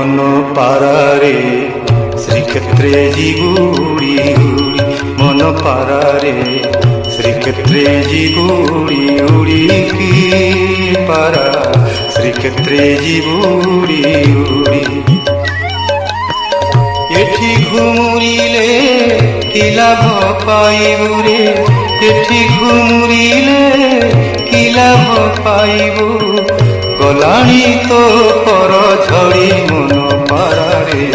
मन पारारे श्रीक्षेत्रे जिगुड़ी उड़ी मन पारारे श्रीक्षेत्रे जिगुड़ी उड़ी की पारा श्रीक्षेत्रे जिगुड़ी उड़ी एठी घुमुरिले कि लाभ पाइबु रे एठी घुमुरिले कि लाभ पाइबु गलाणी तो पर झड़ी मन पारारे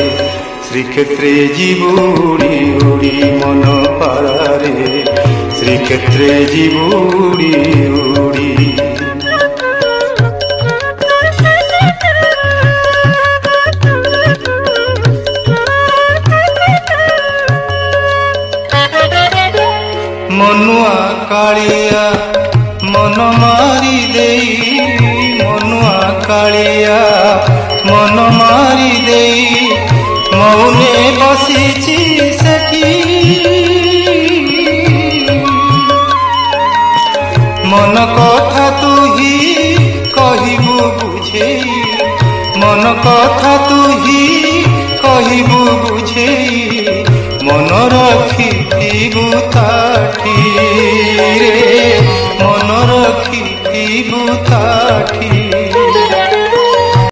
श्रीक्षेत्रे जिबुड़ी उड़ी मन पारारे श्रीक्षेत्रे जिबुड़ी उड़ी मनुआ कालिया मन मारी देई मनुआ कालिया मन मारी देई मौने बसीची सेठी मन कथा तू ही कहिबु बुझेई मन कथा तू ही कहिबु बुझेई मन रखिथिबु ताठी रे मन रखिथिबु ताठी